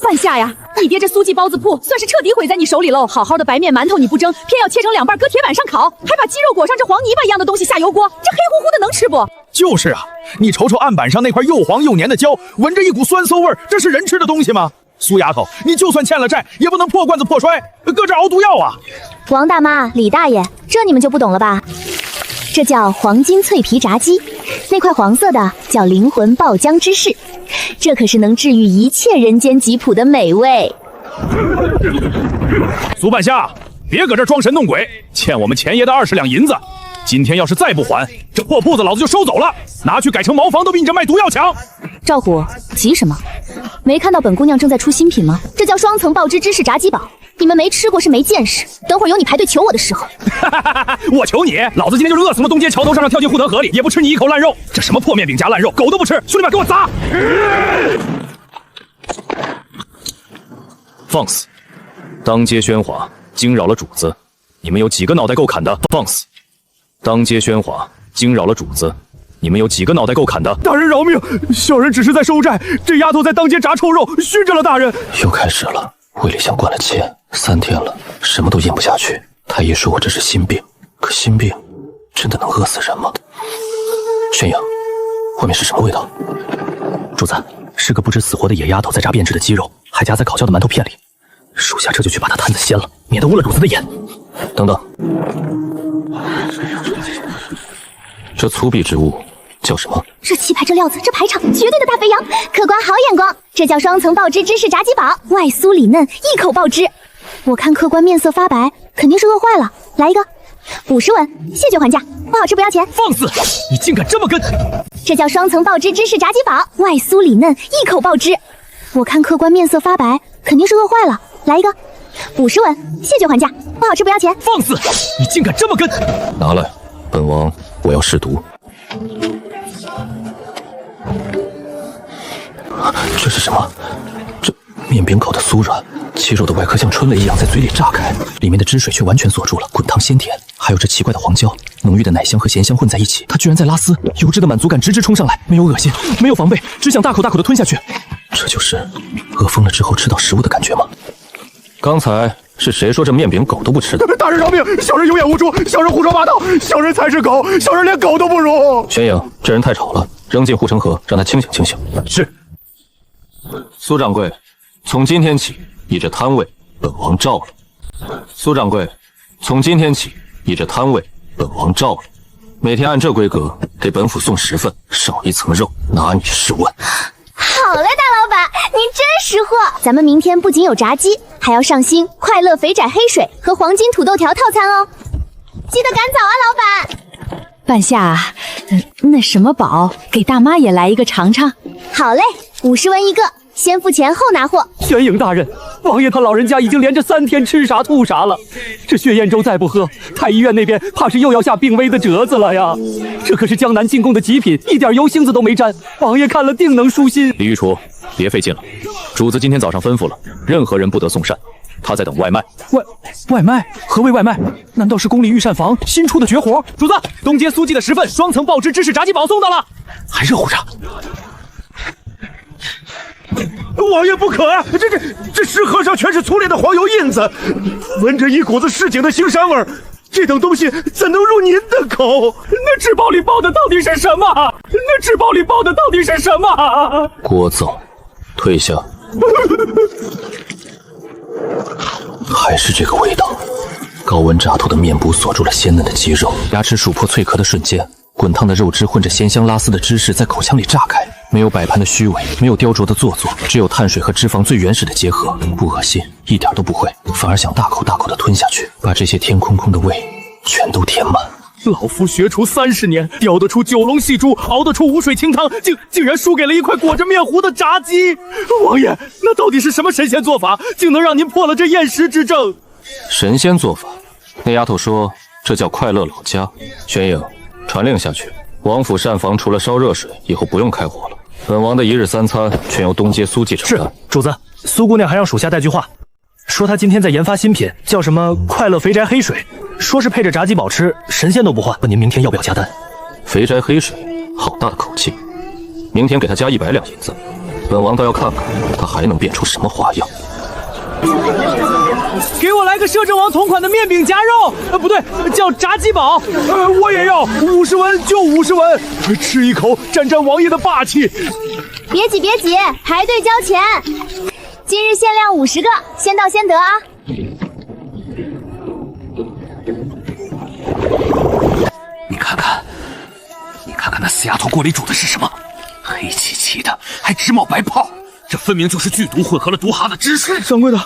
半夏呀，你爹这苏记包子铺算是彻底毁在你手里喽！好好的白面馒头你不蒸，偏要切成2半搁铁板上烤，还把鸡肉裹上这黄泥巴一样的东西下油锅，这黑乎乎的能吃不？就是啊，你瞅瞅案板上那块又黄又黏的胶，闻着一股酸馊味儿，这是人吃的东西吗？苏丫头，你就算欠了债，也不能破罐子破摔，搁这熬毒药啊！王大妈、李大爷，这你们就不懂了吧？这叫黄金脆皮炸鸡，那块黄色的叫灵魂爆浆芝士，这可是能治愈一切人间疾苦的美味。苏半夏，别搁这装神弄鬼，欠我们钱爷的20两银子，今天要是再不还，这破铺子老子就收走了，拿去改成茅房都比你这卖毒药强。赵虎，急什么？没看到本姑娘正在出新品吗？这叫双层爆汁芝士炸鸡堡。你们没吃过是没见识，等会儿有你排队求我的时候。我求你，老子今天就是饿死了东街桥头上跳进护城河里，也不吃你一口烂肉。这什么破面饼夹烂肉，狗都不吃！兄弟们，给我砸！放肆！当街喧哗，惊扰了主子，你们有几个脑袋够砍的？放肆！当街喧哗，惊扰了主子，你们有几个脑袋够砍的？大人饶命！小人只是在收债，这丫头在当街炸臭肉，熏着了大人。又开始了。胃里像灌了铅，3天了，什么都咽不下去。太医说我这是心病，可心病真的能饿死人吗？宣影，外面是什么味道？主子，是个不知死活的野丫头在炸变质的鸡肉，还夹在烤焦的馒头片里。属下这就去把她摊子掀了，免得污了主子的眼。等等，这粗鄙之物叫什么？这气派，这料子，这排场，绝对的大肥羊！客官好眼光，这叫双层爆汁芝士炸鸡堡，外酥里嫩，一口爆汁。我看客官面色发白，肯定是饿坏了。来一个，50文，谢绝还价，不好吃不要钱。放肆！你竟敢这么跟！这叫双层爆汁芝士炸鸡堡，外酥里嫩，一口爆汁。我看客官面色发白，肯定是饿坏了。来一个，50文，谢绝还价，不好吃不要钱。放肆！你竟敢这么跟！拿来，本王我要试毒。这是什么？这面饼烤得酥软，鸡肉的外壳像春雷一样在嘴里炸开，里面的汁水却完全锁住了，滚烫鲜甜。还有这奇怪的黄椒，浓郁的奶香和咸香混在一起，它居然在拉丝，油脂的满足感直直冲上来，没有恶心，没有防备，只想大口大口的吞下去。这就是饿疯了之后吃到食物的感觉吗？刚才是谁说这面饼狗都不吃的？大人饶命！小人有眼无珠，小人胡说八道，小人才是狗，小人连狗都不如。玄影，这人太吵了，扔进护城河，让他清醒清醒。是。苏掌柜，从今天起，你这摊位本王照了。苏掌柜，从今天起，你这摊位本王照了。每天按这规格给本府送10份，少一层肉，拿你试问。好嘞，大老板，您真识货！咱们明天不仅有炸鸡，还要上新快乐肥宅黑水和黄金土豆条套餐哦，记得赶早啊，老板。半夏，那什么宝，给大妈也来一个尝尝。好嘞，50文一个，先付钱后拿货。玄影大人，王爷他老人家已经连着3天吃啥吐啥了，这血燕粥再不喝，太医院那边怕是又要下病危的折子了呀！这可是江南进贡的极品，一点油星子都没沾，王爷看了定能舒心。李御厨，别费劲了，主子今天早上吩咐了，任何人不得送膳，他在等外卖。外卖？何谓外卖？难道是宫里御膳房新出的绝活？主子，东街苏记的10份双层爆汁芝士炸鸡堡送到了，还热乎着。王爷不可啊！这食盒上全是粗劣的黄油印子，闻着一股子市井的腥膻味儿，这等东西怎能入您的口？那纸包里包的到底是什么？那纸包里包的到底是什么？聒噪，退下。还是这个味道，高温炸透的面部锁住了鲜嫩的鸡肉，牙齿数破脆壳的瞬间，滚烫的肉汁混着鲜香拉丝的芝士在口腔里炸开。没有摆盘的虚伪，没有雕琢的做作，只有碳水和脂肪最原始的结合，不恶心，一点都不会，反而想大口大口的吞下去，把这些甜空空的胃全都填满。老夫学厨30年，雕得出九龙戏珠，熬得出无水清汤，竟然输给了一块裹着面糊的炸鸡。王爷，那到底是什么神仙做法，竟能让您破了这厌食之症？神仙做法？那丫头说这叫快乐老家。玄影，传令下去，王府膳房除了烧热水，以后不用开火了。本王的1日3餐全由东街苏记承担。是，主子，苏姑娘还让属下带句话，说她今天在研发新品，叫什么快乐肥宅黑水，说是配着炸鸡堡吃，神仙都不换。问您明天要不要加单？肥宅黑水，好大的口气！明天给他加100两银子。本王倒要看看他还能变出什么花样。给我来个摄政王同款的面饼夹肉，不对，叫炸鸡堡。我也要50文，就50文，吃一口沾沾王爷的霸气。别挤别挤，排队交钱。今日限量50个，先到先得啊！你看看那死丫头锅里煮的是什么？黑漆漆的，还直冒白泡，这分明就是剧毒混合了毒哈的汁水。掌柜的，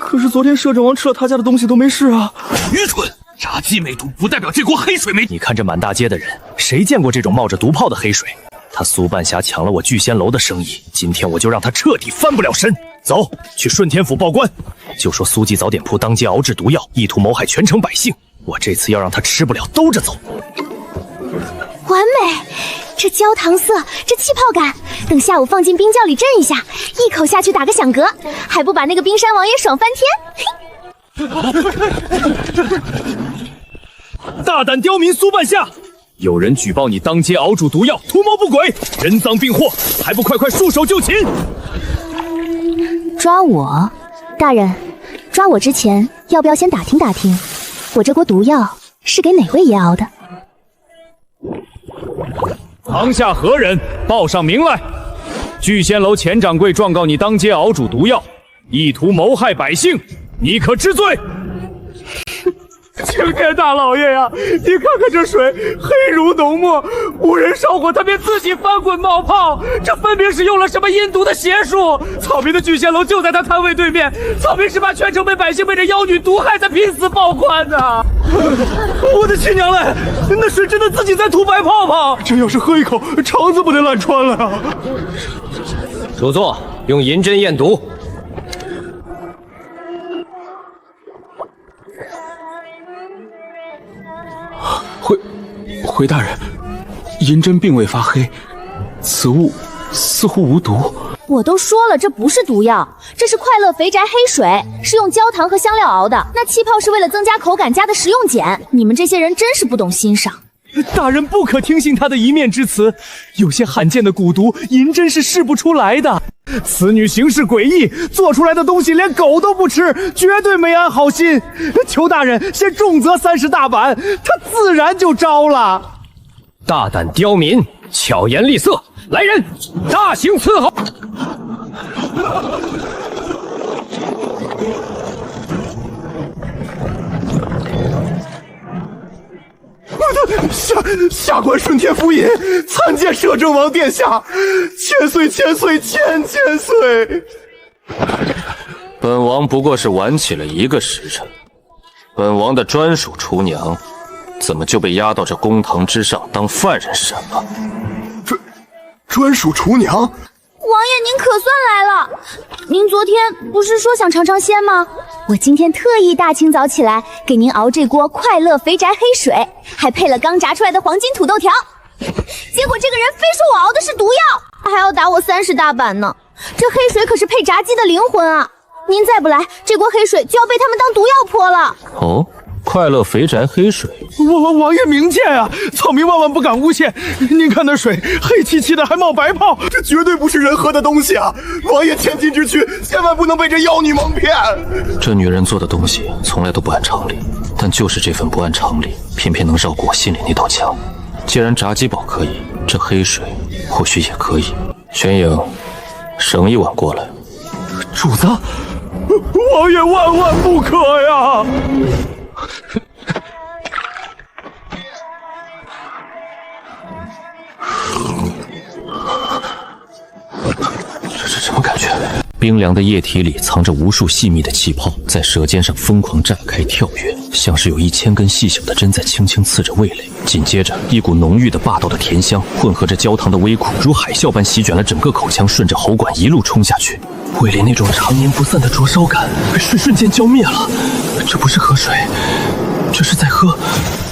可是昨天摄政王吃了他家的东西都没事啊！愚蠢！炸鸡没毒，不代表这锅黑水没毒。你看这满大街的人，谁见过这种冒着毒泡的黑水？他苏半侠抢了我聚仙楼的生意，今天我就让他彻底翻不了身。走，去顺天府报官，就说苏记早点铺当街熬制毒药，意图谋害全城百姓。我这次要让他吃不了兜着走。完美，这焦糖色，这气泡感，等下午放进冰窖里镇一下，一口下去打个响嗝，还不把那个冰山王爷爽翻天？大胆刁民苏半夏，有人举报你当街熬煮毒药，图谋不轨，人赃并获，还不快快束手就擒！抓我？大人，抓我之前要不要先打听打听，我这锅毒药是给哪位爷熬的？堂下何人？报上名来！聚仙楼钱掌柜状告你当街熬煮毒药，意图谋害百姓，你可知罪？青天大老爷呀，你看看这水黑如浓墨，无人烧火它便自己翻滚冒泡，这分明是用了什么阴毒的邪术。草民的聚仙楼就在他摊位对面，草民是怕全城被百姓被这妖女毒害才拼死报官的。我的亲娘嘞，那水真的自己在吐白泡泡，这要是喝一口，肠子不得烂穿了啊！主座，用银针验毒。回大人，银针并未发黑，此物似乎无毒。我都说了，这不是毒药，这是快乐肥宅黑水，是用焦糖和香料熬的。那气泡是为了增加口感加的食用碱。你们这些人真是不懂欣赏。大人不可听信他的一面之词，有些罕见的蛊毒，银针是试不出来的。此女行事诡异，做出来的东西连狗都不吃，绝对没安好心。求大人先重责30大板，她自然就招了。大胆刁民，巧言厉色，来人，大刑伺候！下官顺天府尹参见摄政王殿下，千岁千岁千岁。本王不过是晚起了1个时辰，本王的专属厨娘，怎么就被押到这公堂之上当犯人审了？专属厨娘？王爷您可算来了，您昨天不是说想尝尝鲜吗？我今天特意大清早起来给您熬这锅快乐肥宅黑水，还配了刚炸出来的黄金土豆条。结果这个人非说我熬的是毒药，还要打我30大板呢。这黑水可是配炸鸡的灵魂啊！您再不来，这锅黑水就要被他们当毒药泼了。哦，快乐肥宅黑水，王爷明鉴啊，草民万万不敢诬陷。您看那水黑漆漆的，还冒白泡，这绝对不是人喝的东西啊！王爷千金之躯，千万不能被这妖女蒙骗。这女人做的东西从来都不按常理，但就是这份不按常理，偏偏能绕过我心里那道墙。既然炸鸡堡可以，这黑水或许也可以。玄影，省1碗过来。主子，王爷万万不可呀！这是什么感觉？冰凉的液体里藏着无数细密的气泡，在舌尖上疯狂炸开跳跃，像是有1000根细小的针在轻轻刺着味蕾。紧接着，一股浓郁的霸道的甜香，混合着焦糖的微苦，如海啸般席卷了整个口腔，顺着喉管一路冲下去。胃里那种常年不散的灼烧感，瞬间浇灭了。这不是喝水，这是在喝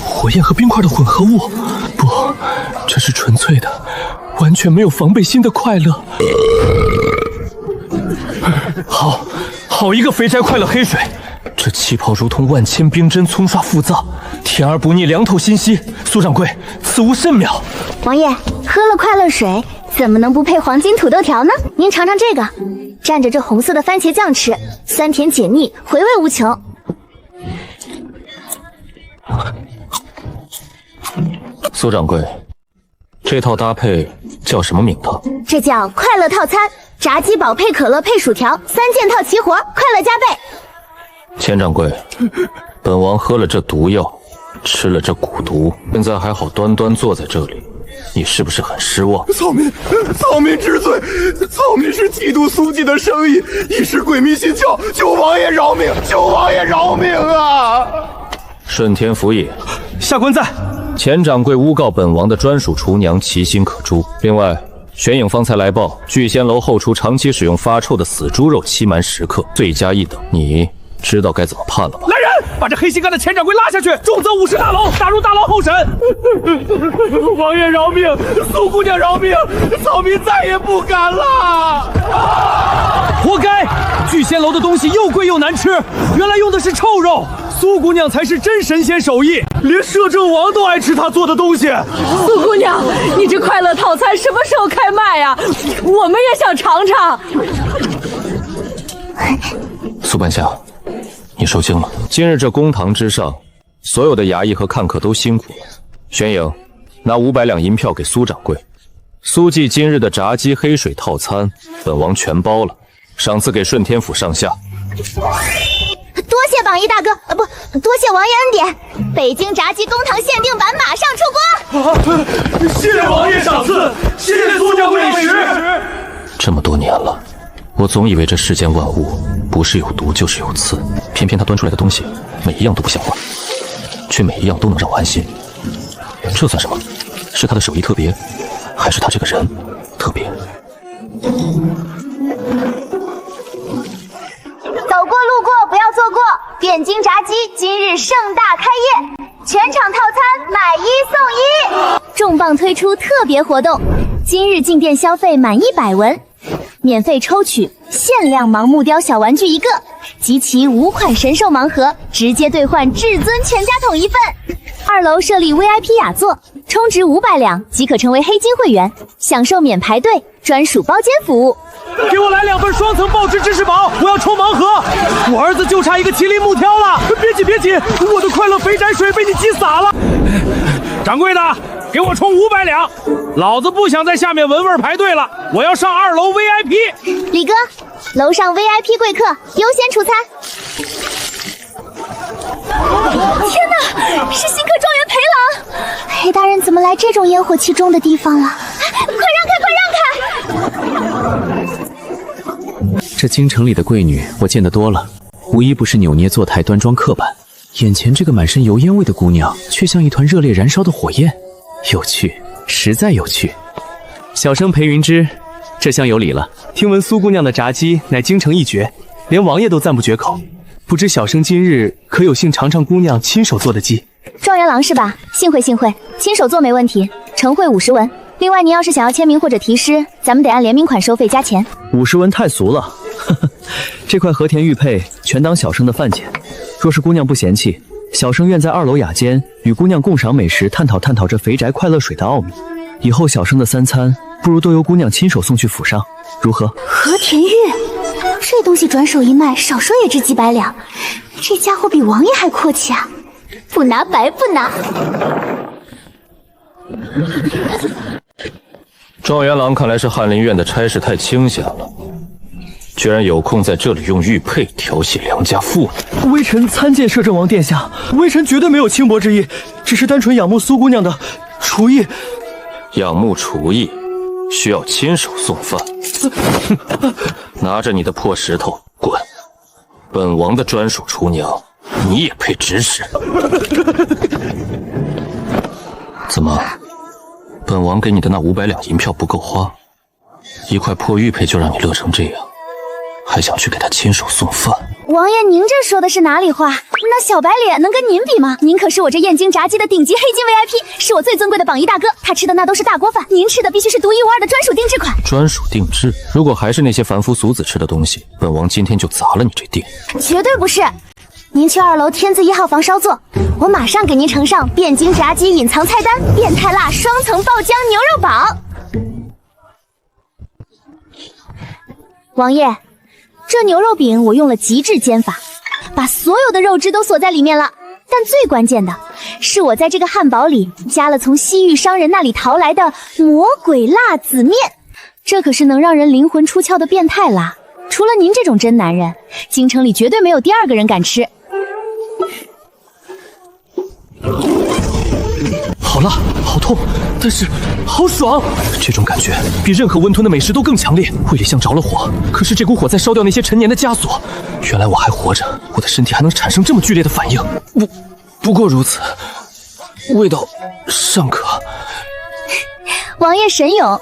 火焰和冰块的混合物。不，这是纯粹的，完全没有防备心的快乐。好一个肥宅快乐黑水！这气泡如同万千冰针冲刷腹脏，甜而不腻，凉透心息。苏掌柜，此物甚妙。王爷喝了快乐水，怎么能不配黄金土豆条呢？您尝尝这个，蘸着这红色的番茄酱吃，酸甜解腻，回味无穷。苏掌柜，这套搭配叫什么名堂？这叫快乐套餐，炸鸡堡配可乐配薯条，3件套齐活，快乐加倍。钱掌柜，本王喝了这毒药，吃了这蛊毒，现在还好端端坐在这里，你是不是很失望？草民知罪，草民是嫉妒苏记的生意，一时鬼迷心窍，求王爷饶命，求王爷饶命啊！顺天府尹，下官在。钱掌柜诬告本王的专属厨娘，其心可诛。另外，玄影方才来报，聚仙楼后厨长期使用发臭的死猪肉，期满10克，罪加一等。你知道该怎么判了吧？来人，把这黑心肝的钱掌柜拉下去，重责50大牢，打入大牢候审。王爷饶命，苏姑娘饶命，草民再也不敢了。活该！聚仙楼的东西又贵又难吃，原来用的是臭肉。苏姑娘才是真神仙手艺，连摄政王都爱吃她做的东西。苏姑娘，你这快乐套餐什么时候开卖呀？我们也想尝尝。苏半夏，你受惊了。今日这公堂之上，所有的衙役和看客都辛苦了。玄影，拿500两银票给苏掌柜。苏记今日的炸鸡黑水套餐，本王全包了，赏赐给顺天府上下。多谢榜一大哥，不，多谢王爷恩典。北京炸鸡公堂限定版马上出锅。谢王爷赏赐，谢苏掌柜美食。这么多年了，我总以为这世间万物不是有毒就是有刺，偏偏他端出来的东西每一样都不像话，却每一样都能让我安心。这算什么？是他的手艺特别，还是他这个人特别？走过路过不要错过，汴京炸鸡今日盛大开业，全场套餐买1送1，重磅推出特别活动，今日进店消费满100文，免费抽取限量盲木雕小玩具1个，集齐5款神兽盲盒，直接兑换至尊全家桶1份。2楼设立 VIP 雅座，充值500两即可成为黑金会员，享受免排队、专属包间服务。给我来2份双层爆汁芝士堡，我要抽盲盒。我儿子就差一个麒麟木条了。别急，我的快乐肥宅水被你挤洒了。掌柜的，给我充500两，老子不想在下面闻味排队了，我要上2楼 VIP。李哥，楼上 VIP 贵客优先出餐。天哪，是新科状元裴郎！裴大人怎么来这种烟火气重的地方了？快让开！这京城里的贵女我见得多了，无一不是扭捏作态、端庄刻板。眼前这个满身油烟味的姑娘，却像一团热烈燃烧的火焰，有趣，实在有趣。小生裴云之，这厢有礼了。听闻苏姑娘的炸鸡乃京城一绝，连王爷都赞不绝口。不知小生今日可有幸尝尝姑娘亲手做的鸡？状元郎是吧？幸会，亲手做没问题，呈会50文。另外，您要是想要签名或者题诗，咱们得按联名款收费加钱。50文太俗了，这块和田玉佩全当小生的饭钱。若是姑娘不嫌弃，小生愿在2楼雅间与姑娘共赏美食，探讨这肥宅快乐水的奥秘。以后小生的3餐，不如都由姑娘亲手送去府上，如何？和田玉，这东西转手一卖，少说也值几百两。这家伙比王爷还阔气啊！不拿白不拿。状元郎看来是翰林院的差事太清闲了，居然有空在这里用玉佩调戏良家妇女。微臣参见摄政王殿下，微臣绝对没有轻薄之意，只是单纯仰慕苏姑娘的厨艺。仰慕厨艺，需要亲手送饭。拿着你的破石头滚！本王的专属厨娘，你也配指使？怎么？本王给你的那500两银票不够花，一块破玉佩就让你乐成这样，还想去给他亲手送饭？王爷，您这说的是哪里话？那小白脸能跟您比吗？您可是我这燕京炸鸡的顶级黑金 VIP， 是我最尊贵的榜一大哥，他吃的那都是大锅饭，您吃的必须是独一无二的专属定制款。专属定制？如果还是那些凡夫俗子吃的东西，本王今天就砸了你这店。绝对不是。您去2楼天字1号房稍坐，我马上给您呈上汴京炸鸡隐藏菜单：变态辣双层爆浆牛肉堡。王爷，这牛肉饼我用了极致煎法，把所有的肉汁都锁在里面了。但最关键的是，我在这个汉堡里加了从西域商人那里淘来的魔鬼辣子面，这可是能让人灵魂出窍的变态辣。除了您这种真男人，京城里绝对没有第二个人敢吃。好辣，好痛，但是好爽！这种感觉比任何温吞的美食都更强烈，胃里像着了火。可是这股火在烧掉那些陈年的枷锁，原来我还活着，我的身体还能产生这么剧烈的反应。不过如此，味道尚可。王爷神勇，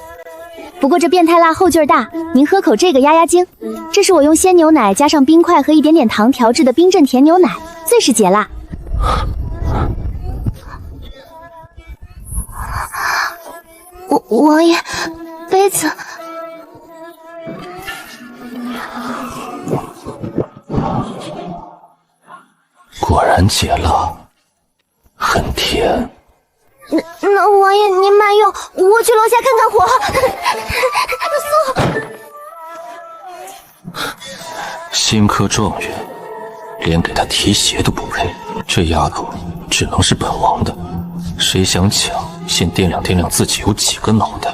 不过这变态辣后劲儿大，您喝口这个压压惊。这是我用鲜牛奶加上冰块和一点点糖调制的冰镇甜牛奶，最是解辣。王爷，杯子。果然解辣，很甜。那王爷您慢用，我去楼下看看火。新科状元，连给他提鞋都不配，这丫头只能是本王的。谁想抢，先掂量掂量自己有几个脑袋。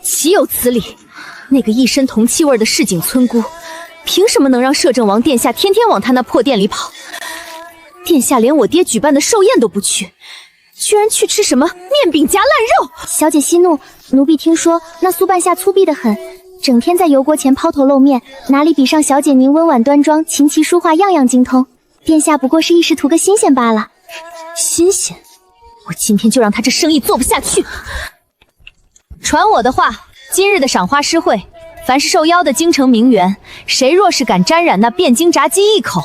岂有此理！那个一身铜气味的市井村姑，凭什么能让摄政王殿下天天往他那破店里跑？殿下连我爹举办的寿宴都不去，居然去吃什么面饼夹烂肉！小姐息怒，奴婢听说那苏半夏粗鄙得很，整天在油锅前抛头露面，哪里比上小姐您温婉端庄，琴棋书画样样精通？殿下不过是一时图个新鲜罢了。新鲜！我今天就让他这生意做不下去。传我的话，今日的赏花诗会，凡是受邀的京城名媛，谁若是敢沾染那汴京炸鸡一口，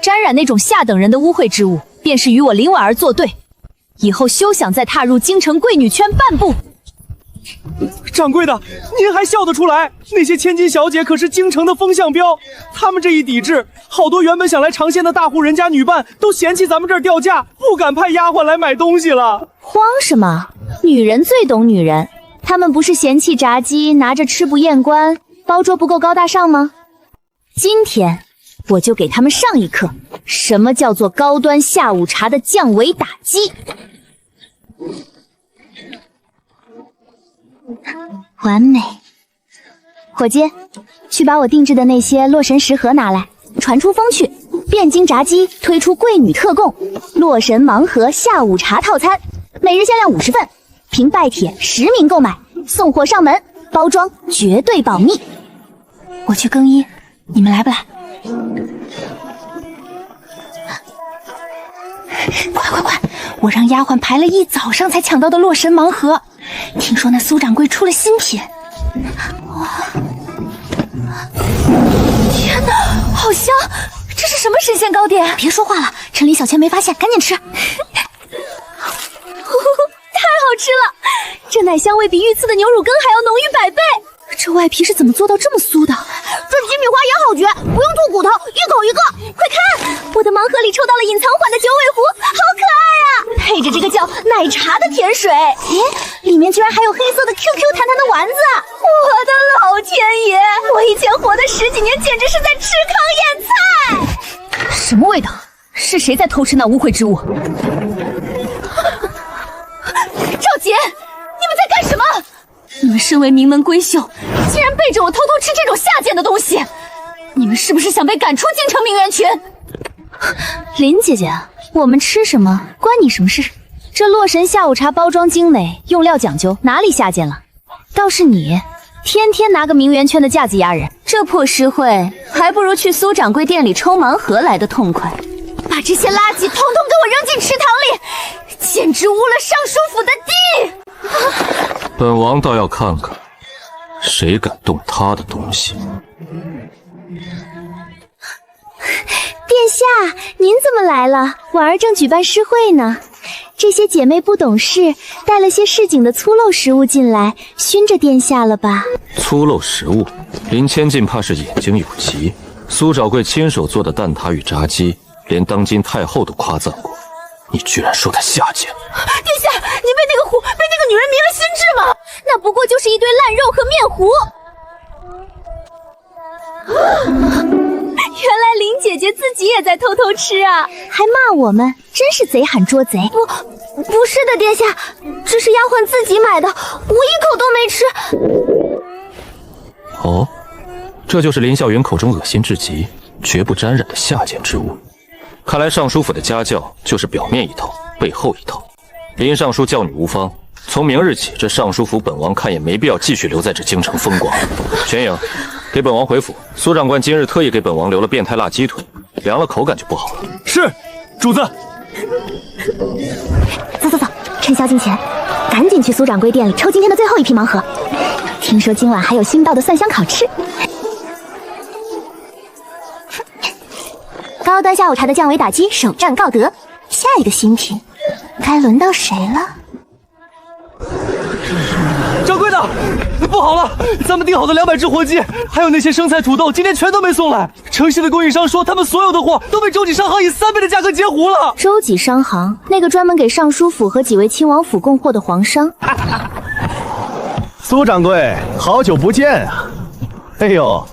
沾染那种下等人的污秽之物，便是与我林婉儿作对，以后休想再踏入京城贵女圈半步。掌柜的，您还笑得出来？那些千金小姐可是京城的风向标，他们这一抵制，好多原本想来尝鲜的大户人家女伴都嫌弃咱们这儿掉价，不敢派丫鬟来买东西了。慌什么？女人最懂女人，他们不是嫌弃炸鸡拿着吃不厌观，包桌不够高大上吗？今天我就给他们上一课，什么叫做高端下午茶的降维打击。完美，伙计，去把我定制的那些洛神食盒拿来，传出风去，汴京炸鸡推出贵女特供洛神盲盒下午茶套餐，每日限量50份，凭拜帖实名购买，送货上门，包装绝对保密。我去更衣，你们来不来？快！我让丫鬟排了一早上才抢到的洛神盲盒，听说那苏掌柜出了新品。天哪，好香！这是什么神仙糕点？别说话了，趁李小千没发现，赶紧吃。太好吃了，这奶香味比御赐的牛乳羹还要浓郁100倍。这外皮是怎么做到这么酥的？这鸡米花也好绝，不用吐骨头，一口一个。快看，我的盲盒里抽到了隐藏款的九尾狐，好可爱啊！配着这个叫奶茶的甜水，诶，里面居然还有黑色的 QQ 弹弹的丸子。我的老天爷，我以前活的10几年简直是在吃糠咽菜。什么味道？是谁在偷吃那污秽之物？赵姐，你们在干什么？你们身为名门闺秀，竟然背着我偷偷吃这种下贱的东西！你们是不是想被赶出京城名媛群？林姐姐，我们吃什么关你什么事？这洛神下午茶包装精美，用料讲究，哪里下贱了？倒是你，天天拿个名媛圈的架子压人，这破诗会还不如去苏掌柜店里抽盲盒来的痛快。把这些垃圾统统给我扔进池塘里，简直污了尚书府的地！本王倒要看看，谁敢动他的东西。殿下，您怎么来了？婉儿正举办诗会呢。这些姐妹不懂事，带了些市井的粗陋食物进来，熏着殿下了吧？粗陋食物，林千金怕是眼睛有疾。苏掌柜亲手做的蛋挞与炸鸡，连当今太后都夸赞过，你居然说她下贱！殿下，您被那个女人迷了心智吗？那不过就是一堆烂肉和面糊。己也在偷偷吃啊，还骂我们，真是贼喊捉贼。不是的，殿下，这是丫鬟自己买的，我一口都没吃。哦，这就是林笑云口中恶心至极、绝不沾染的下贱之物。看来尚书府的家教就是表面一套，背后一套。林尚书教女无方，从明日起，这尚书府本王看也没必要继续留在这京城风光。玄影，给本王回府。苏长官今日特意给本王留了变态辣鸡腿，凉了口感就不好了。是，主子。走，趁宵禁前，赶紧去苏掌柜店里抽今天的最后一批盲盒。听说今晚还有新到的蒜香烤翅。高端下午茶的降维打击首战告得，下一个新品该轮到谁了？掌柜的，不好了，咱们订好的200只火鸡，还有那些生菜、土豆，今天全都没送来。城西的供应商说，他们所有的货都被洲际商行以3倍的价格截胡了。洲际商行，那个专门给尚书府和几位亲王府供货的皇商。苏掌柜，好久不见啊！哎呦，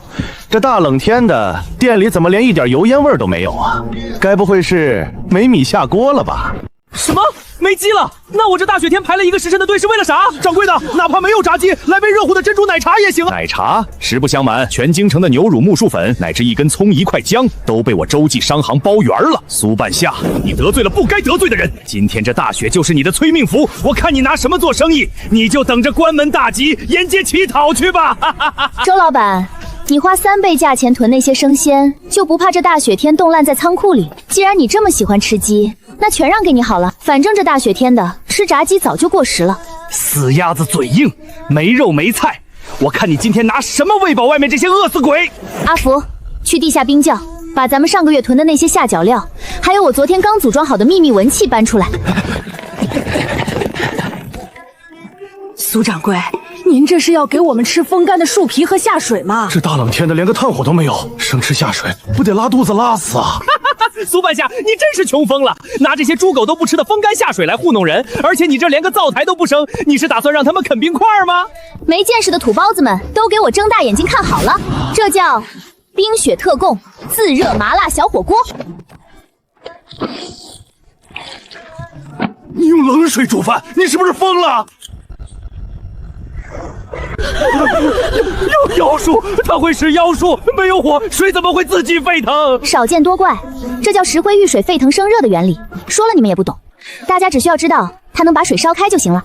这大冷天的，店里怎么连一点油烟味都没有啊？该不会是没米下锅了吧？什么？没鸡了？那我这大雪天排了1个时辰的队是为了啥？掌柜的，哪怕没有炸鸡，来杯热乎的珍珠奶茶也行啊！奶茶，实不相瞒，全京城的牛乳、木薯粉乃至1根葱、1块姜都被我洲际商行包圆了。苏半夏，你得罪了不该得罪的人。今天这大雪就是你的催命符，我看你拿什么做生意？你就等着关门大吉，沿街乞讨去吧！周老板，你花3倍价钱囤那些生鲜，就不怕这大雪天冻烂在仓库里？既然你这么喜欢吃鸡，那全让给你好了。反正这大雪天的，吃炸鸡早就过时了。死鸭子嘴硬，没肉没菜，我看你今天拿什么喂饱外面这些饿死鬼！阿福，去地下冰窖，把咱们上个月囤的那些下脚料，还有我昨天刚组装好的秘密文器搬出来。苏掌柜，您这是要给我们吃风干的树皮和下水吗？这大冷天的，连个炭火都没有，生吃下水不得拉肚子拉死啊！苏半夏，你真是穷疯了，拿这些猪狗都不吃的风干下水来糊弄人，而且你这连个灶台都不生，你是打算让他们啃冰块吗？没见识的土包子们都给我睁大眼睛看好了，这叫冰雪特供自热麻辣小火锅。你用冷水煮饭，你是不是疯了？有妖术，他会使妖术，没有火，水怎么会自己沸腾？少见多怪，这叫石灰遇水沸腾生热的原理。说了你们也不懂，大家只需要知道它能把水烧开就行了。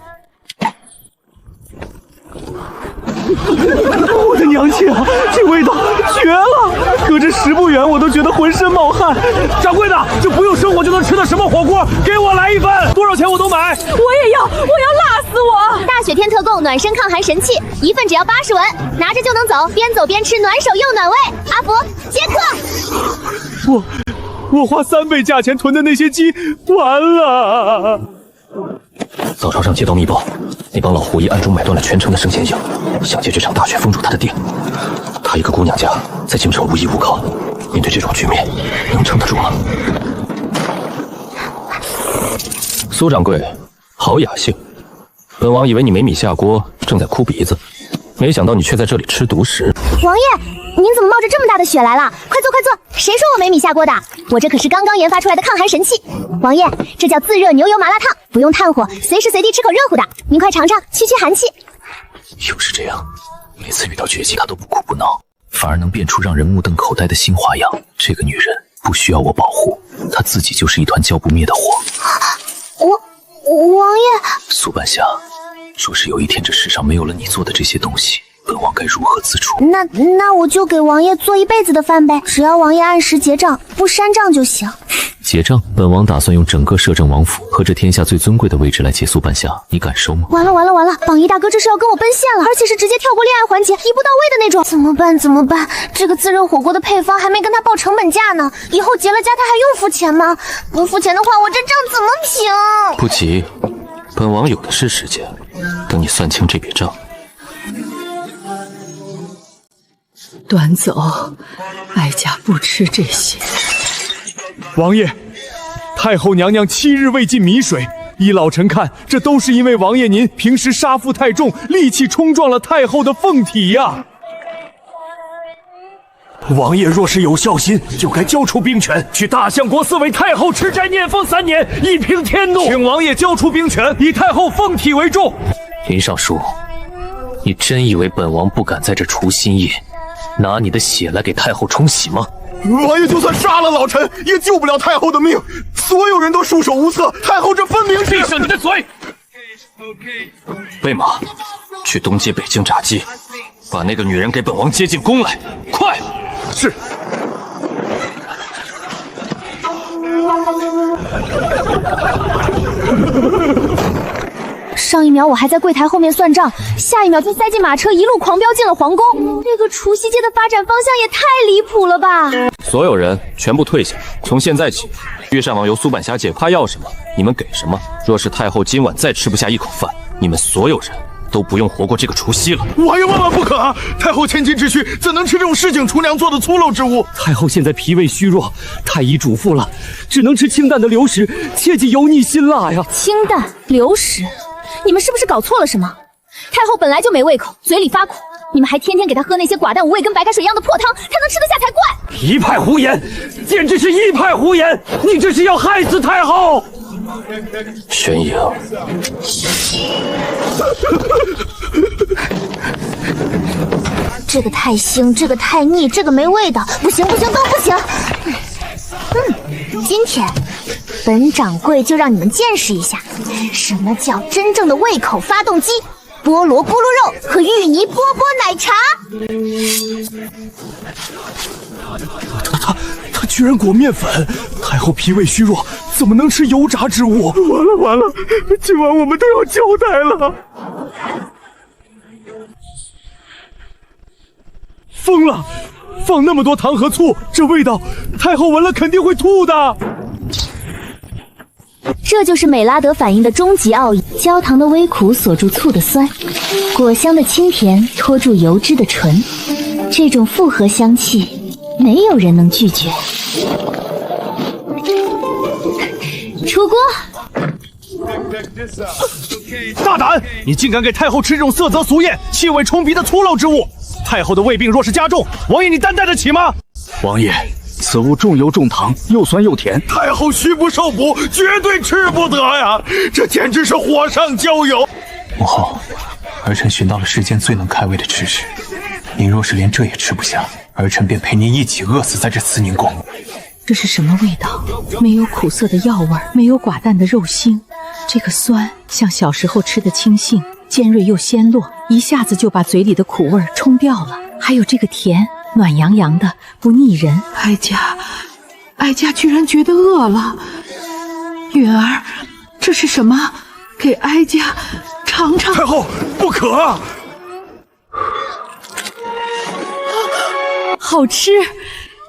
我的娘亲啊，这味道绝了！隔着10步远我都觉得浑身冒汗。掌柜的，这不用生火就能吃的什么火锅？给我来1份，多少钱我都买。我也要，我要辣死我！大雪天特供暖身抗寒神器，1份只要80文，拿着就能走，边走边吃，暖手又暖胃。阿福，接客！我花3倍价钱囤的那些鸡完了。早朝上接到密报，那帮老狐狸暗中买断了全城的生鲜营，想借这场大雪封住他的店。他一个姑娘家，在京城无依无靠，面对这种局面，能撑得住吗？苏掌柜，好雅兴。本王以为你没米下锅，正在哭鼻子，没想到你却在这里吃独食。王爷，您怎么冒着这么大的雪来了？快坐快坐！谁说我没米下锅的？我这可是刚刚研发出来的抗寒神器。王爷，这叫自热牛油麻辣烫，不用炭火，随时随地吃口热乎的。您快尝尝，驱寒气。又是这样，每次遇到绝技，她都不哭不闹，反而能变出让人目瞪口呆的新花样。这个女人不需要我保护，她自己就是一团浇不灭的火。王爷，苏半夏，若是有一天这世上没有了你做的这些东西，本王该如何自处？那我就给王爷做1辈子的饭呗，只要王爷按时结账，不删账就行。结账？本王打算用整个摄政王府和这天下最尊贵的位置来结苏半夏，你敢收吗？完了，榜一大哥这是要跟我奔现了，而且是直接跳过恋爱环节，一步到位的那种。怎么办？这个自热火锅的配方还没跟他报成本价呢，以后结了家他还用付钱吗？不付钱的话，我这账怎么平？不急，本王有的是时间，等你算清这笔账。端走，哀家不吃这些。王爷，太后娘娘7日未进米水，依老臣看，这都是因为王爷您平时杀父太重，戾气冲撞了太后的凤体呀。王爷若是有孝心，就该交出兵权，去大相国寺为太后持斋念佛3年，以平天怒。请王爷交出兵权，以太后凤体为重。林尚书，你真以为本王不敢在这除夕夜拿你的血来给太后冲洗吗？王爷就算杀了老臣，也救不了太后的命。所有人都束手无策，太后这分明是……闭上你的嘴！备马，去东街北京炸鸡，把那个女人给本王接进宫来，快！是。上一秒我还在柜台后面算账，下一秒就塞进马车，一路狂飙进了皇宫。这个除夕夜的发展方向也太离谱了吧！所有人全部退下，从现在起，御膳王由苏半虾接，他要什么你们给什么。若是太后今晚再吃不下一口饭，你们所有人都不用活过这个除夕了。王爷万万不可啊！太后千金之躯，怎能吃这种市井厨娘做的粗陋之物？太后现在脾胃虚弱，太医嘱咐了，只能吃清淡的流食，切忌油腻辛辣呀。清淡流食，你们是不是搞错了什么？太后本来就没胃口，嘴里发苦，你们还天天给她喝那些寡淡无味跟白开水一样的破汤，她能吃得下才怪。一派胡言，简直是一派胡言！你这是要害死太后！玄影，这个太腥，这个太腻，这个没味道，不行不行都不行。今天本掌柜就让你们见识一下，什么叫真正的胃口发动机。菠萝咕噜肉和芋泥波波奶茶。他居然裹面粉！太后脾胃虚弱，怎么能吃油炸之物？完了，今晚我们都要交代了。疯了！放那么多糖和醋，这味道，太后闻了肯定会吐的。这就是美拉德反应的终极奥义：焦糖的微苦锁住醋的酸，果香的清甜拖住油脂的醇。这种复合香气，没有人能拒绝。出锅！大胆！你竟敢给太后吃这种色泽俗艳、气味冲鼻的粗陋之物！太后的胃病若是加重，王爷你担待得起吗？王爷，此物重油重糖，又酸又甜，太后虚不受补，绝对吃不得呀！这简直是火上浇油。母后，儿臣寻到了世间最能开胃的吃食，您若是连这也吃不下，儿臣便陪您一起饿死在这慈宁宫。这是什么味道？没有苦涩的药味，没有寡淡的肉腥，这个酸像小时候吃的青杏，尖锐又鲜落，一下子就把嘴里的苦味冲掉了。还有这个甜，暖洋洋的，不腻人。哀家居然觉得饿了。允儿，这是什么？给哀家尝尝。太后，不可啊！好吃。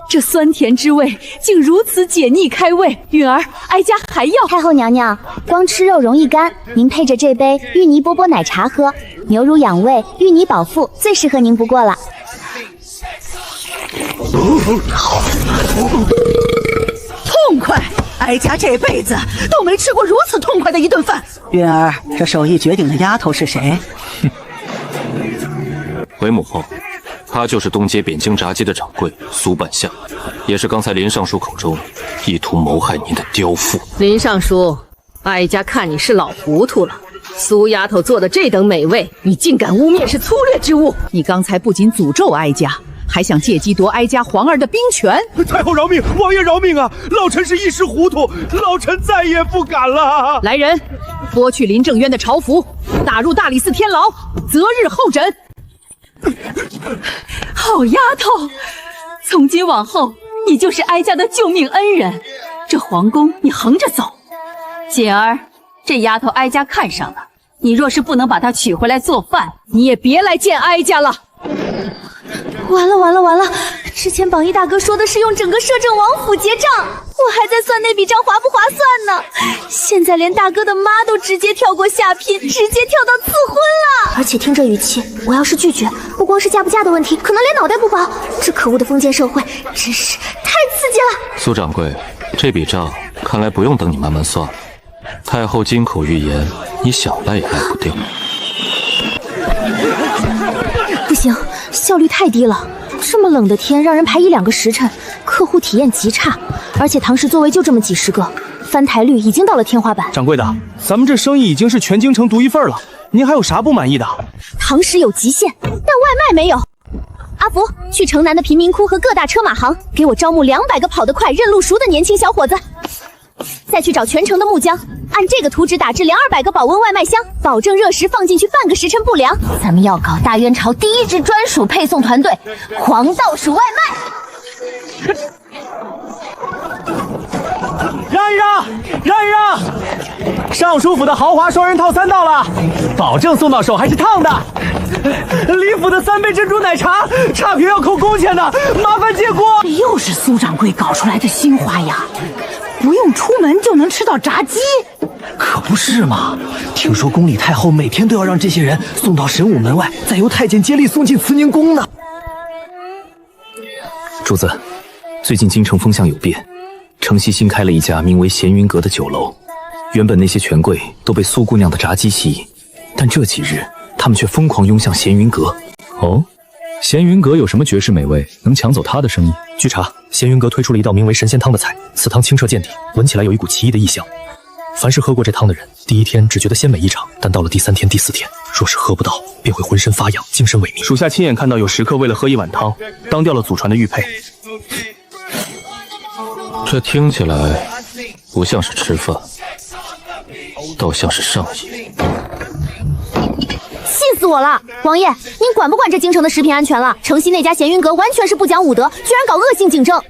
这酸甜之味竟如此解腻开胃，允儿，哀家还要。太后娘娘，光吃肉容易干，您配着这杯芋泥波波奶茶喝，牛乳养胃，芋泥饱腹，最适合您不过了。痛快！哀家这辈子都没吃过如此痛快的一顿饭。允儿，这手艺绝顶的丫头是谁？回母后。他就是东街扁京炸鸡的掌柜苏半夏，也是刚才林尚书口中意图谋害您的刁妇。林尚书，哀家看你是老糊涂了。苏丫头做的这等美味，你竟敢污蔑是粗劣之物！你刚才不仅诅咒哀家，还想借机夺哀家皇儿的兵权。太后饶命，王爷饶命啊！老臣是一时糊涂，老臣再也不敢了。来人，剥去林正渊的朝服，打入大理寺天牢，择日候诊。好丫头，从今往后你就是哀家的救命恩人，这皇宫你横着走。锦儿，这丫头哀家看上了，你若是不能把她娶回来做饭，你也别来见哀家了。完了！之前榜一大哥说的是用整个摄政王府结账，我还在算那笔账划不划算呢。现在连大哥的妈都直接跳过下聘，直接跳到赐婚了。而且听这语气，我要是拒绝，不光是嫁不嫁的问题，可能连脑袋不保。这可恶的封建社会真是太刺激了。苏掌柜，这笔账看来不用等你慢慢算了。太后金口玉言，你想赖也赖不掉。不行，效率太低了。这么冷的天，让人排1-2个时辰，客户体验极差，而且堂食座位就这么几十个，翻台率已经到了天花板。掌柜的，咱们这生意已经是全京城独一份了，您还有啥不满意的？堂食有极限，但外卖没有。阿福，去城南的贫民窟和各大车马行，给我招募200个跑得快、认路熟的年轻小伙子。再去找全城的木匠，按这个图纸打制200个保温外卖箱，保证热食放进去半个时辰不凉。咱们要搞大渊朝第1支专属配送团队——黄道鼠外卖。让一让，让一让！尚书府的豪华双人套餐到了，保证送到手还是烫的。李府的3杯珍珠奶茶，差评要扣工钱的，麻烦借过。又是苏掌柜搞出来的新花样，不用出门就能吃到炸鸡。可不是嘛！听说宫里太后每天都要让这些人送到神武门外，再由太监接力送进慈宁宫呢。主子，最近京城风向有变，城西新开了一家名为闲云阁的酒楼。原本那些权贵都被苏姑娘的炸鸡吸引，但这几日他们却疯狂涌向闲云阁。哦，闲云阁有什么绝世美味能抢走他的生意？据查，闲云阁推出了一道名为神仙汤的菜，此汤清澈见底，闻起来有一股奇异的异香。凡是喝过这汤的人，第1天只觉得鲜美异常，但到了第3天、第4天，若是喝不到，便会浑身发痒，精神萎靡。属下亲眼看到有食客为了喝一碗汤，当掉了祖传的玉佩。这听起来不像是吃饭，倒像是上瘾。气死我了！王爷，您管不管这京城的食品安全了？城西那家闲云阁完全是不讲武德，居然搞恶性竞争。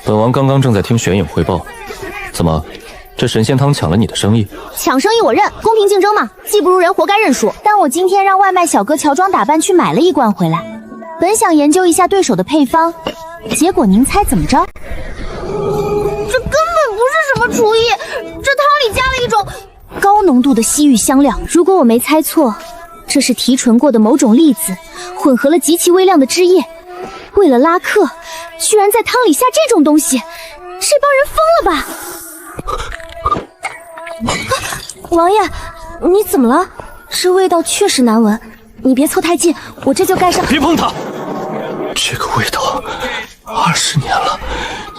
本王刚刚正在听玄影汇报，怎么，这神仙汤抢了你的生意？抢生意我认，公平竞争嘛，技不如人活该认输。但我今天让外卖小哥乔装打扮去买了1罐回来，本想研究一下对手的配方，结果您猜怎么着？这根本不是什么厨艺，这汤里加了一种高浓度的西域香料。如果我没猜错，这是提纯过的某种粒子，混合了极其微量的汁液。为了拉客，居然在汤里下这种东西，这帮人疯了吧？王爷，你怎么了？这味道确实难闻，你别凑太近，我这就盖上。别碰它！这个味道20年了，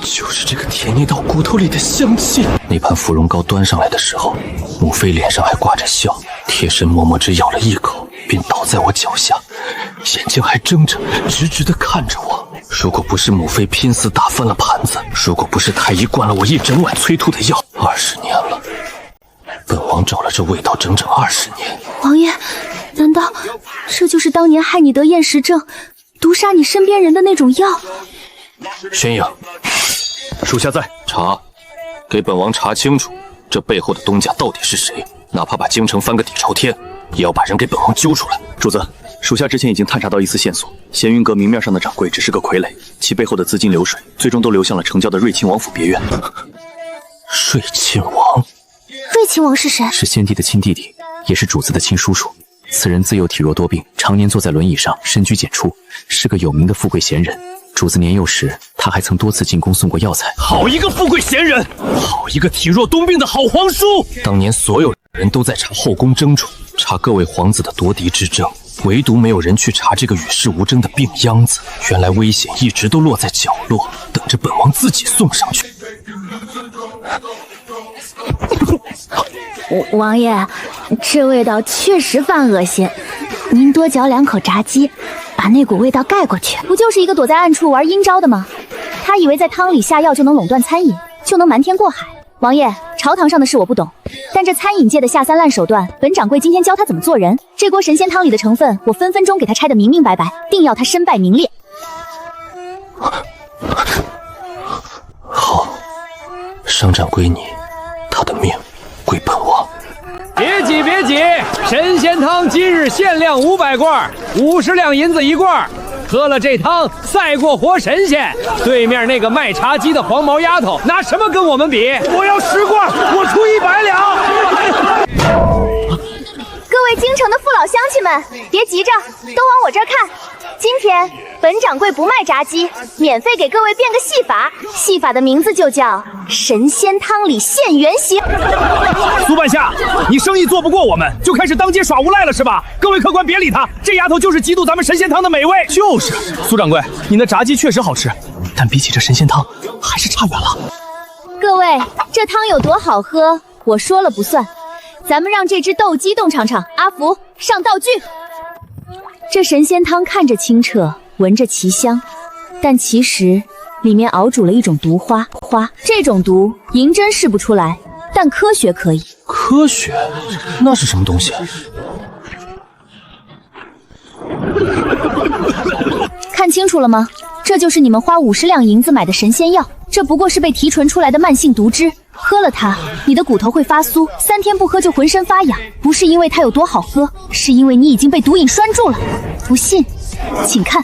就是这个甜腻到骨头里的香气。那盘芙蓉糕端上来的时候，母妃脸上还挂着笑，贴身嬷嬷只咬了一口，便倒在我脚下，眼睛还睁着，直直地看着我。如果不是母妃拼死打翻了盘子，如果不是太医灌了我1整碗催吐的药，20年了，本王找了这味道整整20年。王爷，难道这就是当年害你得厌食症、毒杀你身边人的那种药？玄影，属下在。查，给本王查清楚，这背后的东家到底是谁？哪怕把京城翻个底朝天，也要把人给本王揪出来。主子，属下之前已经探查到一丝线索，闲云阁明面上的掌柜只是个傀儡，其背后的资金流水最终都流向了城郊的瑞亲王府别院。瑞亲王？瑞亲王是谁？是先帝的亲弟弟，也是主子的亲叔叔。此人自幼体弱多病，常年坐在轮椅上，深居简出，是个有名的富贵闲人。主子年幼时，他还曾多次进宫送过药材。好一个富贵闲人，好一个体弱多病的好皇叔！当年所有人都在查后宫争宠，查各位皇子的夺嫡之争，唯独没有人去查这个与世无争的病秧子。原来危险一直都落在角落，等着本王自己送上去。王爷，这味道确实犯恶心，您多嚼2口炸鸡，把那股味道盖过去。不就是一个躲在暗处玩阴招的吗？他以为在汤里下药就能垄断餐饮，就能瞒天过海。王爷，朝堂上的事我不懂，但这餐饮界的下三滥手段，本掌柜今天教他怎么做人。这锅神仙汤里的成分，我分分钟给他拆得明明白白，定要他身败名裂。好，伤掌归你，他的命归本王。别急别急，神仙汤今日限量500罐，50两银子1罐。喝了这汤，赛过活神仙。对面那个卖茶几的黄毛丫头，拿什么跟我们比？我要10罐，我出100两。各位京城的父老乡亲们，别急着，都往我这儿看。今天本掌柜不卖炸鸡，免费给各位变个戏法，戏法的名字就叫神仙汤里现原形。苏半夏，你生意做不过我们，就开始当街耍无赖了是吧？各位客官别理他，这丫头就是嫉妒咱们神仙汤的美味。就是，苏掌柜，您的炸鸡确实好吃，但比起这神仙汤，还是差远了。各位，这汤有多好喝，我说了不算。咱们让这只斗鸡动尝尝。阿福，上道具。这神仙汤看着清澈，闻着奇香，但其实里面熬煮了一种毒花。这种毒，银针试不出来，但科学可以。科学？那是什么东西？看清楚了吗？这就是你们花50两银子买的神仙药，这不过是被提纯出来的慢性毒汁。喝了它，你的骨头会发酥，3天不喝就浑身发痒。不是因为它有多好喝，是因为你已经被毒瘾拴住了。不信，请看。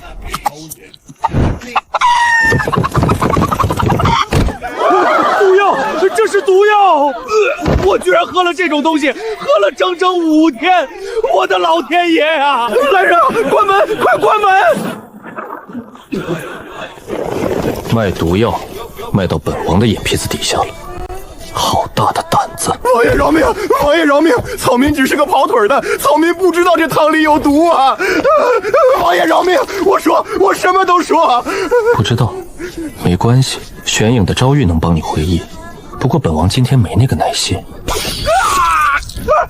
毒药，这是毒药！我居然喝了这种东西，喝了整整5天！我的老天爷啊！来人，关门！快关门！卖毒药，卖到本王的眼皮子底下了。好大的胆子！王爷饶命！王爷饶命！草民只是个跑腿的，草民不知道这汤里有毒啊！王爷饶命！我什么都说。不知道，没关系，玄影的招玉能帮你回忆。不过本王今天没那个耐心。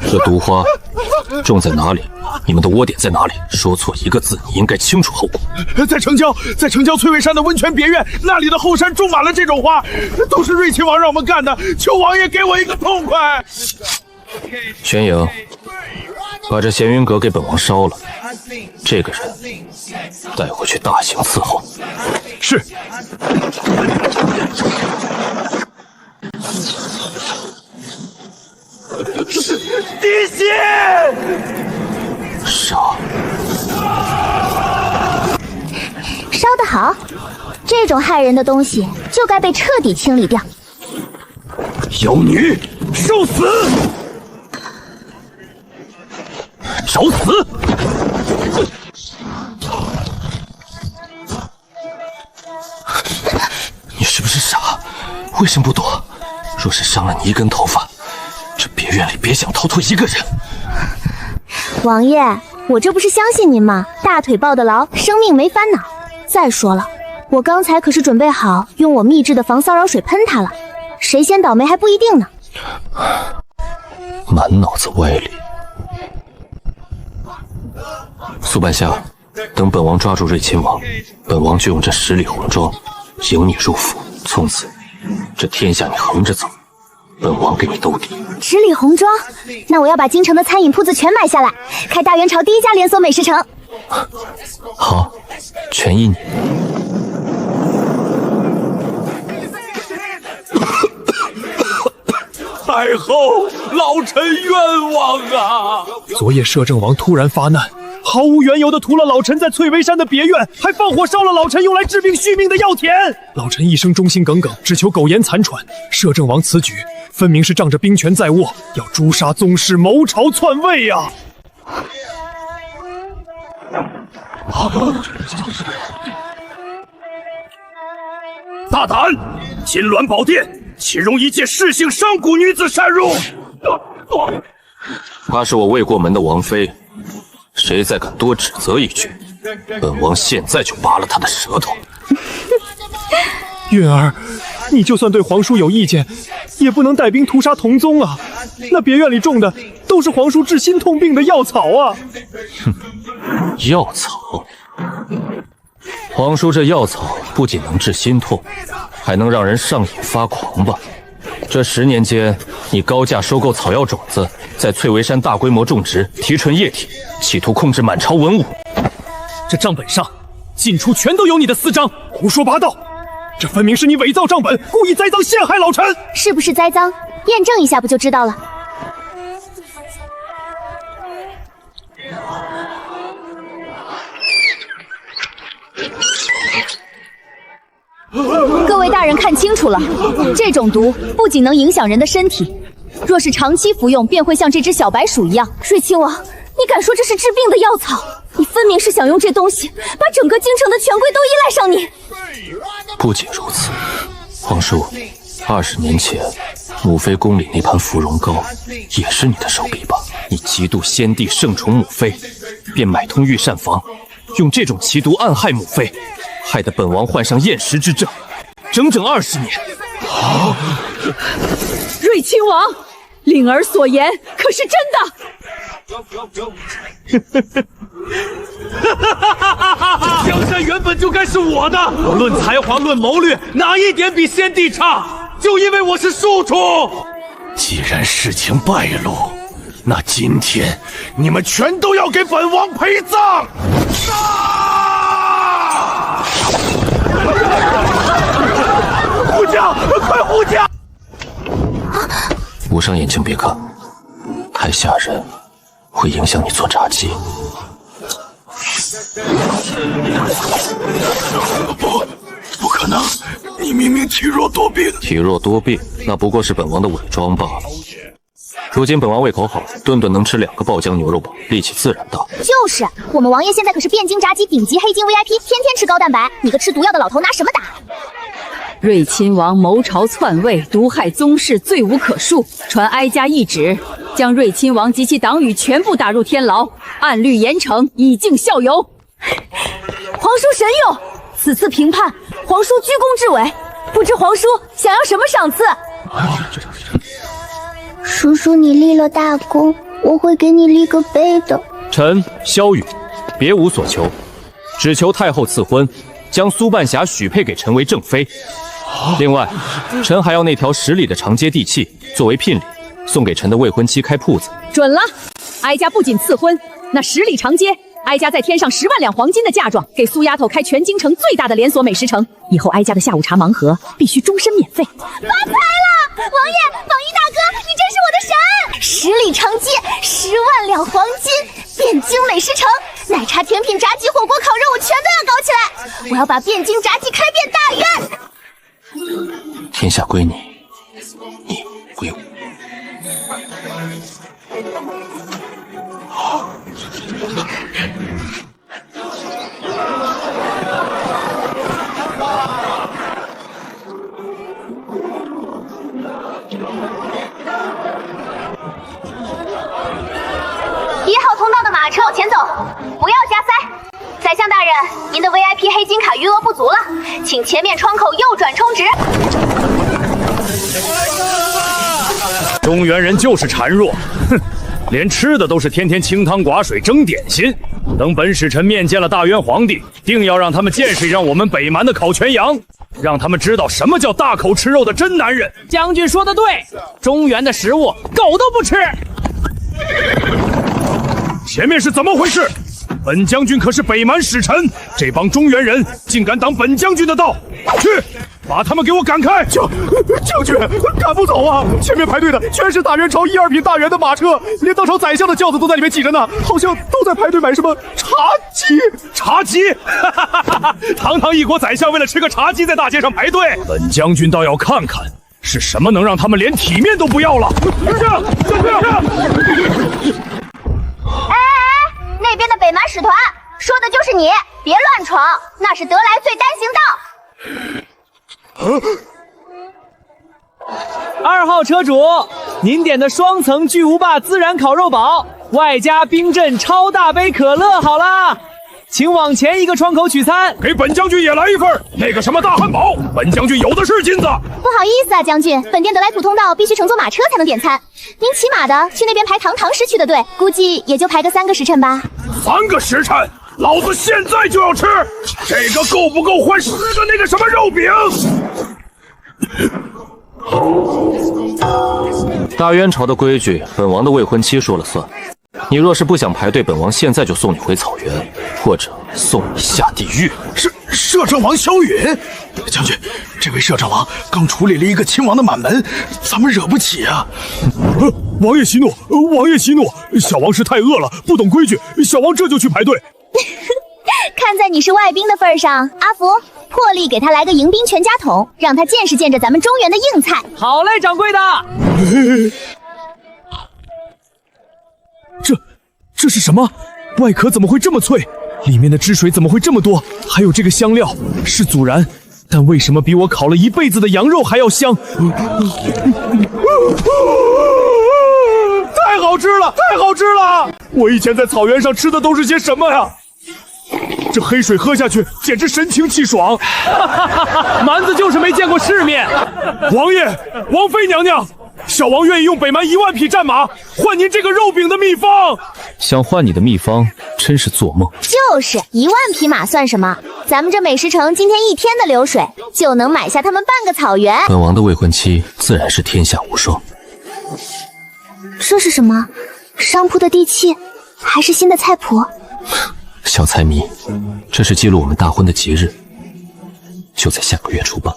这毒花种在哪里？你们的窝点在哪里？说错一个字，你应该清楚后果。在城郊翠微山的温泉别院，那里的后山种满了这种花，都是瑞亲王让我们干的，求王爷给我一个痛快。玄影，把这闲云阁给本王烧了，这个人带回去大刑伺候。是。滴血！杀！烧得好，这种害人的东西就该被彻底清理掉。妖女，受死！找死！你是不是傻？为什么不躲？若是伤了你一根头发，这别院里别想逃脱一个人。王爷，我这不是相信您吗？大腿抱得牢，生命没烦恼。再说了，我刚才可是准备好用我秘制的防骚扰水喷他了，谁先倒霉还不一定呢。满脑子歪理。苏半夏，等本王抓住瑞亲王，本王就用这10里红妆迎你入府，从此这天下你横着走，本王给你兜底。10里红妆，那我要把京城的餐饮铺子全买下来，开大元朝第1家连锁美食城。好，全依你。太后，老臣冤枉啊！昨夜摄政王突然发难，毫无缘由的屠了老臣在翠微山的别院，还放火烧了老臣用来治病续命的药田。老臣一生忠心耿耿，只求苟延残喘。摄政王此举分明是仗着兵权在握，要诛杀宗室，谋朝篡位呀！大胆！金銮宝殿，岂容一介世姓商贾女子擅入？她是我未过门的王妃，谁再敢多指责一句，本王现在就拔了她的舌头。允儿，你就算对皇叔有意见，也不能带兵屠杀同宗啊！那别院里种的都是皇叔治心痛病的药草啊！哼，药草。皇叔这药草不仅能治心痛，还能让人上瘾发狂吧？这10年间，你高价收购草药种子，在翠微山大规模种植，提纯液体，企图控制满朝文武。这账本上进出全都有你的私章，胡说八道！这分明是你伪造账本，故意栽赃陷害老臣。是不是栽赃？验证一下不就知道了。各位大人看清楚了，这种毒不仅能影响人的身体，若是长期服用，便会像这只小白鼠一样。瑞亲王，你敢说这是治病的药草？你分明是想用这东西把整个京城的权贵都依赖上你。不仅如此，皇叔，20年前母妃宫里那盘芙蓉糕也是你的手笔吧？你嫉妒先帝圣宠母妃，便买通御膳房，用这种奇毒暗害母妃，害得本王患上厌食之症，整整20年。瑞亲王，灵儿所言可是真的？江山原本就该是我的，我论才华，论谋略，哪一点比先帝差？就因为我是庶出。既然事情败露，那今天你们全都要给本王陪葬！护驾，快护驾！捂上眼睛别看，太吓人，会影响你做炸鸡。不可能！你明明体弱多病。体弱多病，那不过是本王的伪装罢了。如今本王胃口好，顿顿能吃2个爆浆牛肉堡，力气自然大。就是，我们王爷现在可是汴京炸鸡顶级黑金 VIP， 天天吃高蛋白。你个吃毒药的老头拿什么打？瑞亲王谋朝篡位，毒害宗室，罪无可恕。传哀家懿旨，将瑞亲王及其党羽全部打入天牢，按律严惩，以儆效尤。皇叔神勇，此次评判，皇叔居功至伟。不知皇叔想要什么赏赐？叔叔，你立了大功，我会给你立个碑的。臣萧雨，别无所求，只求太后赐婚，将苏半霞许配给臣为正妃。另外，臣还要那条10里的长街地契作为聘礼，送给臣的未婚妻开铺子。准了，哀家不仅赐婚，那10里长街，哀家再添上10万两黄金的嫁妆，给苏丫头开全京城最大的连锁美食城。以后哀家的下午茶盲盒必须终身免费。发财了，王爷，榜一大哥，你真是我的神！10里长街，10万两黄金，汴京美食城，奶茶、甜品、炸鸡、火锅、烤肉，我全都要搞起来！我要把汴京炸鸡开遍大院。天下归你，你归我。1号通道的马车往前走，不要加塞。宰相大人，您的 VIP 黑金卡余额不足了，请前面窗口右转充值。中原人就是孱弱，哼，连吃的都是天天清汤寡水蒸点心。等本使臣面见了大元皇帝，定要让他们见识让我们北蛮的烤全羊，让他们知道什么叫大口吃肉的真男人。将军说的对，中原的食物狗都不吃。前面是怎么回事？本将军可是北蛮使臣，这帮中原人竟敢挡本将军的道！去，把他们给我赶开！将军，赶不走啊！前面排队的全是大元朝1、2品大员的马车，连当朝宰相的轿子都在里面挤着呢，好像都在排队买什么茶鸡。茶鸡？堂堂一国宰相为了吃个茶鸡在大街上排队，本将军倒要看看是什么能让他们连体面都不要了。那边的北蛮使团说的就是你，别乱闯，那是得来最单行道。2号车主，您点的双层巨无霸孜然烤肉堡，外加冰镇超大杯可乐好啦，请往前一个窗口取餐。给本将军也来一份那个什么大汉堡，本将军有的是金子。不好意思啊，将军，本店德莱普通道必须乘坐马车才能点餐，您骑马的去那边排堂时区的队，估计也就排个3个时辰吧。3个时辰，老子现在就要吃！这个够不够换10个那个什么肉饼？大元朝的规矩，本王的未婚妻说了算。你若是不想排队，本王现在就送你回草原，或者送你下地狱。摄政王萧允，将军，这位摄政王刚处理了一个亲王的满门，咱们惹不起啊！王爷息怒，王爷息怒，小王是太饿了，不懂规矩，小王这就去排队。看在你是外宾的份上，阿福破例给他来个迎宾全家桶，让他见识见识咱们中原的硬菜。好嘞，掌柜的。这是什么？外壳怎么会这么脆？里面的汁水怎么会这么多？还有这个香料是孜然，但为什么比我烤了一辈子的羊肉还要香？太好吃了，太好吃了！我以前在草原上吃的都是些什么呀？这黑水喝下去简直神清气爽。蛮子就是没见过世面。王爷，王妃娘娘，小王愿意用北蛮1万匹战马换您这个肉饼的秘方。想换你的秘方，真是做梦。就是1万匹马算什么？咱们这美食城今天1天的流水，就能买下他们半个草原。本王的未婚妻自然是天下无双。这是什么？商铺的地契，还是新的菜谱？小财迷，这是记录我们大婚的吉日，就在下个月初8。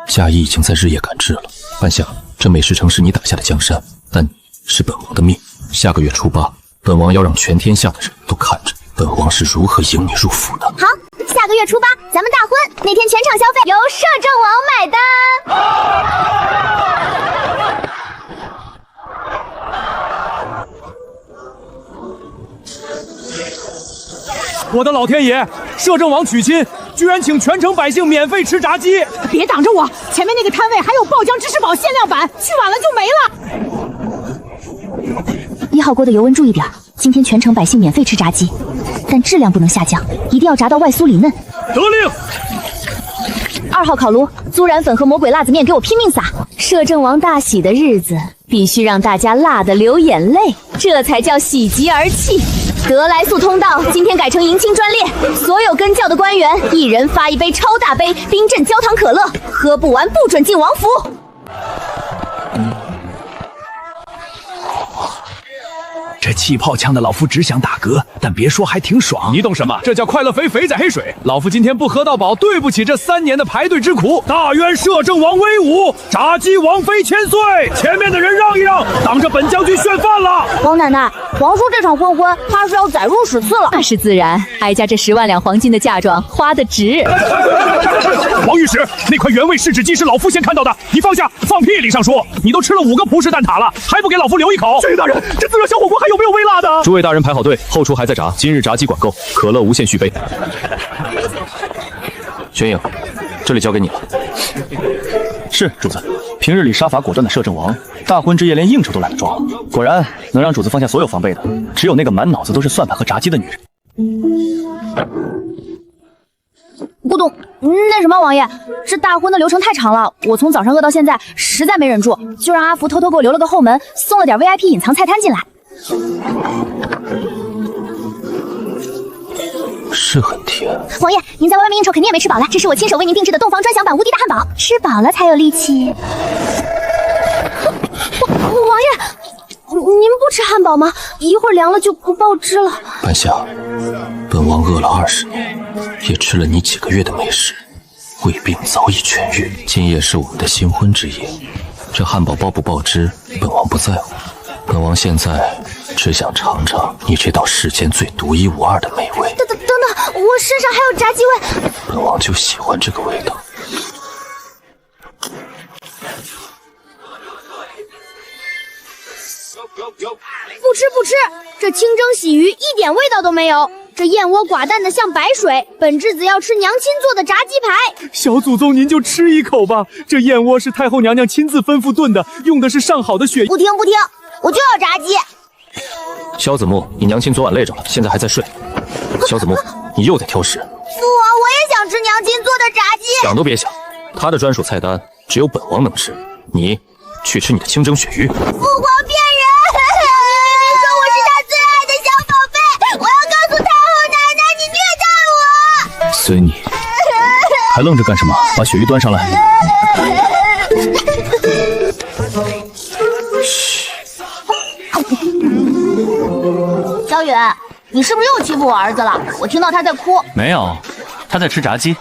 嫁衣已经在日夜赶制了。半夏，这美食城是你打下的江山，但是本王的命。下个月初8，本王要让全天下的人都看着本王是如何迎你入府的。好，下个月初8，咱们大婚那天全场消费由摄政王买单。我的老天爷！摄政王娶亲，居然请全城百姓免费吃炸鸡！别挡着我，前面那个摊位还有爆浆芝士堡限量版，去晚了就没了。1号锅的油温注意点，今天全城百姓免费吃炸鸡，但质量不能下降，一定要炸到外酥里嫩。得令。2号烤炉，孜然粉和魔鬼辣子面给我拼命撒！摄政王大喜的日子，必须让大家辣得流眼泪，这才叫喜极而泣。得来速通道今天改成迎亲专列，所有跟教的官员一人发1杯超大杯冰镇焦糖可乐，喝不完不准进王府。这气泡枪的老夫只想打嗝，但别说还挺爽。你懂什么？这叫快乐肥，肥仔黑水。老夫今天不喝到饱，对不起这3年的排队之苦。大愿摄政王威武，炸鸡王妃千岁！前面的人让一让，当着本将军炫饭了。王奶奶，王叔这场婚怕是要载入史册了。那是自然，哀家这10万两黄金的嫁妆花得值。王御史，那块原味试纸鸡是老夫先看到的，你放下！放屁！李尚书，你都吃了5个葡式蛋挞了，还不给老夫留一口？军大人，这自热小火锅还有没有微辣的？诸位大人排好队，后厨还在炸，今日炸鸡管够，可乐无限续杯。玄影，这里交给你了。是主子。平日里杀伐果断的摄政王，大婚之夜连应酬都懒得装。果然能让主子放下所有防备的，只有那个满脑子都是算盘和炸鸡的女人。咕咚，那什么，王爷，这大婚的流程太长了，我从早上饿到现在，实在没忍住，就让阿福偷偷给我留了个后门，送了点 VIP 隐藏菜单进来。是很甜。王爷，您在外面应酬肯定也没吃饱了，这是我亲手为您定制的洞房专享版无敌大汉堡，吃饱了才有力气。王爷，您不吃汉堡吗？一会儿凉了就不爆汁了。半夏，本王饿了20年，也吃了你几个月的美食，胃病早已痊愈。今夜是我们的新婚之夜，这汉堡爆不爆汁，本王不在乎。本王现在只想尝尝你这道世间最独一无二的美味。等，我身上还有炸鸡味。本王就喜欢这个味道。不吃，这清蒸洗鱼一点味道都没有。这燕窝寡淡的像白水，本质子要吃娘亲做的炸鸡排。小祖宗您就吃一口吧，这燕窝是太后娘娘亲自吩咐炖的，用的是上好的血。不听，我就要炸鸡。萧子木，你娘亲昨晚累着了，现在还在睡。萧子木，你又在挑食。父王，我也想吃娘亲做的炸鸡。想都别想，她的专属菜单只有本王能吃，你去吃你的清蒸鳕鱼。父皇骗人！你说我是他最爱的小宝贝，我要告诉太后奶奶你虐待我。随你，还愣着干什么？把鳕鱼端上来。小雨，你是不是又欺负我儿子了？我听到他在哭。没有，他在吃炸鸡。